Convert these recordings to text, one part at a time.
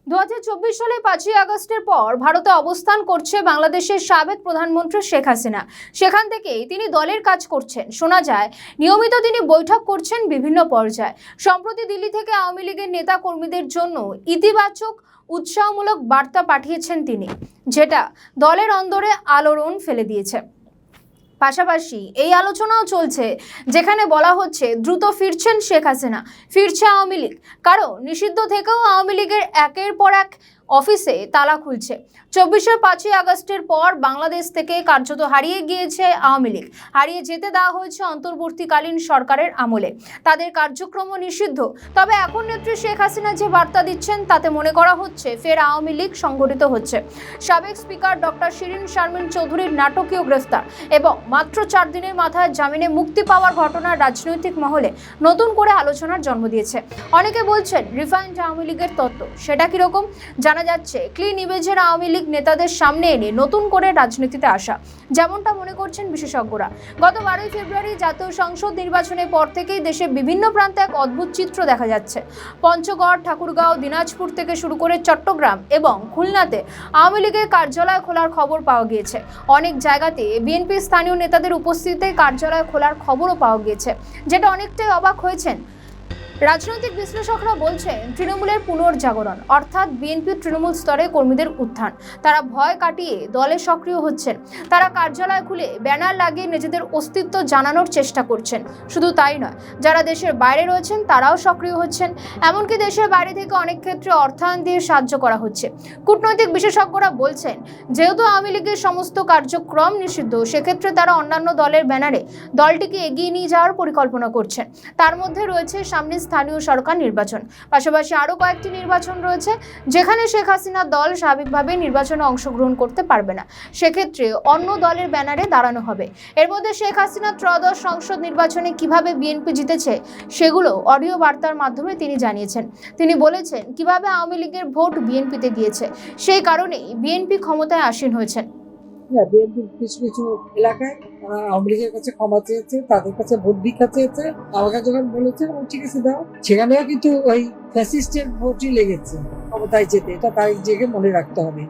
2024 সালে 5ই আগস্টের পর ভারতে অবস্থান করছে বাংলাদেশের সাবেক প্রধানমন্ত্রী শেখ হাসিনা। সেখান থেকেই তিনি দলের কাজ করছেন। শোনা যায় নিয়মিত তিনি বৈঠক করছেন বিভিন্ন পর্যায়ে। সম্প্রতি দিল্লি থেকে আওয়ামী লীগের নেতা কর্মীদের জন্য ইতিবাচক উৎসাহমূলক বার্তা পাঠিয়েছেন তিনি, যেটা দলের অন্দরে আলোড়ন ফেলে দিয়েছে। পাশাপাশি এই আলোচনাও চলছে যেখানে বলা হচ্ছে দ্রুত ফিরছেন শেখ হাসিনা, ফিরছে আওয়ামী লীগ। কারণ নিষিদ্ধ থেকেও আওয়ামী লীগের একের পর এক অফিসে তালা খুলছে। 5ই আগস্টের পর বাংলাদেশ থেকে কার্যত হারিয়ে গিয়েছে আওয়ামী লীগ। হারিয়ে যেতে দেওয়া হয়েছে অন্তর্বর্তীকালীন সরকারের আমলে। তাদের কার্যক্রমও নিষিদ্ধ। তবে এখন নেত্রী শেখ হাসিনা যে বার্তা দিচ্ছেন তাতে মনে করা হচ্ছে ফের আওয়ামী লীগ সংগঠিত হচ্ছে। সাবেক স্পিকার ডক্টর শিরিন শারমিন চৌধুরীর নাটকীয় গ্রেফতার এবং মাত্র 4 দিনের মাথায় জামিনে মুক্তি পাওয়ার ঘটনা রাজনৈতিক মহলে নতুন করে আলোচনার জন্ম দিয়েছে। অনেকে বলছেন রিফাইন্ড আওয়ামী লীগের তত্ত্ব। সেটা কিরকম? জানা যাচ্ছে ক্লিন ইমেজের আওয়ামী লীগ নেতাদের সামনে এনে নতুন করে রাজনীতিতে আসা, যেমনটা মনে করছেন বিশেষজ্ঞরা। গত 12ই ফেব্রুয়ারি জাতীয় সংসদ নির্বাচনের পর থেকেই দেশের বিভিন্ন প্রান্তে এক অদ্ভুত চিত্র দেখা যাচ্ছে। পঞ্চগড়, ঠাকুরগাঁও, দিনাজপুর থেকে শুরু করে চট্টগ্রাম এবং খুলনাতে আওয়ামী লীগের কার্যালয় খোলার খবর পাওয়া গিয়েছে। অনেক জায়গাতে বিএনপি স্থানীয় নেতাদের উপস্থিতিতে কার্যালয় খোলার খবরও পাওয়া গিয়েছে, যেটা অনেকটাই অবাক হয়েছেন। রাজনৈতিক বিশ্লেষকরা বলছেন তৃণমূলের পুনর্জাগরণ, অর্থাৎ বিএনপি তৃণমূল স্তরে কর্মীদের উত্থান। তারা ভয় কাটিয়ে দলে সক্রিয় হচ্ছেন। তারা কার্যালয় খুলে ব্যানার লাগিয়ে নিজেদের অস্তিত্ব জানানোর চেষ্টা করছেন। শুধু তাই নয়, যারা দেশের বাইরে রয়েছেন তারাও সক্রিয় হচ্ছেন। এমনকি দেশের বাইরে থেকে অনেক ক্ষেত্রে অর্থায়ন দিয়ে সাহায্য করা হচ্ছে। কূটনৈতিক বিশেষজ্ঞরা বলছেন যেহেতু আওয়ামী লীগের সমস্ত কার্যক্রম নিষিদ্ধ, সেক্ষেত্রে তারা অন্যান্য দলের ব্যানারে দলটিকে এগিয়ে নিয়ে যাওয়ার পরিকল্পনা করছেন। তার মধ্যে রয়েছে সামনে স্থানীয় সরকার নির্বাচন, পাশাপাশি আরও কয়েকটি নির্বাচন রয়েছে যেখানে শেখ হাসিনার দল স্বাভাবিকভাবে নির্বাচনে অংশগ্রহণ করতে পারবে না। সেক্ষেত্রে অন্য দলের ব্যানারে দাঁড়ানো হবে। এর মধ্যে শেখ হাসিনার ত্রয়োদশ সংসদ নির্বাচনে কিভাবে বিএনপি জিতেছে সেগুলো অডিও বার্তার মাধ্যমে তিনি জানিয়েছেন। তিনি বলেছেন কিভাবে আওয়ামী লীগের ভোট বিএনপিতে গিয়েছে, সেই কারণেই বিএনপি ক্ষমতায় আসীন হয়েছেন। বিএনপির কিছু কিছু এলাকায় তারা আওয়ামী লীগের কাছে ক্ষমা চেয়েছে, তাদের কাছে ভোট ভিক্ষা চেয়েছে। আমাকে যখন বলেছে ঠিক আছে দাও, সেখানেও কিন্তু ওই ফ্যাসিস্টের ভোটই লেগেছে ক্ষমতায় যেতে। এটা তাই জেগে মনে রাখতে হবে।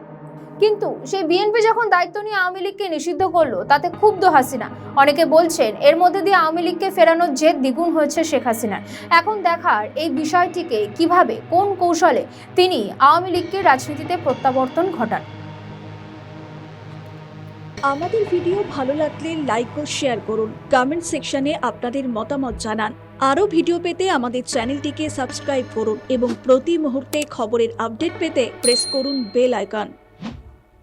কিন্তু সেই বিএনপি যখন দায়িত্ব নিয়ে আওয়ামী লীগকে নিষিদ্ধ করলো, তাতে ক্ষুব্ধ হাসিনা। অনেকে বলছেন এর মধ্যে দিয়ে আওয়ামী লীগকে ফেরানোর জেদ দ্বিগুণ হয়েছে শেখ হাসিনার। এখন দেখার এই বিষয়টিকে কিভাবে, কোন কৌশলে তিনি আওয়ামী লীগকে রাজনীতিতে প্রত্যাবর্তন ঘটান। আমাদের ভিডিও ভালো লাগলে লাইক ও শেয়ার করুন। কমেন্ট সেকশনে আপনাদের মতামত জানান। আরও ভিডিও পেতে আমাদের চ্যানেলটিকে সাবস্ক্রাইব করুন এবং প্রতি মুহূর্তে খবরের আপডেট পেতে প্রেস করুন বেল আইকন।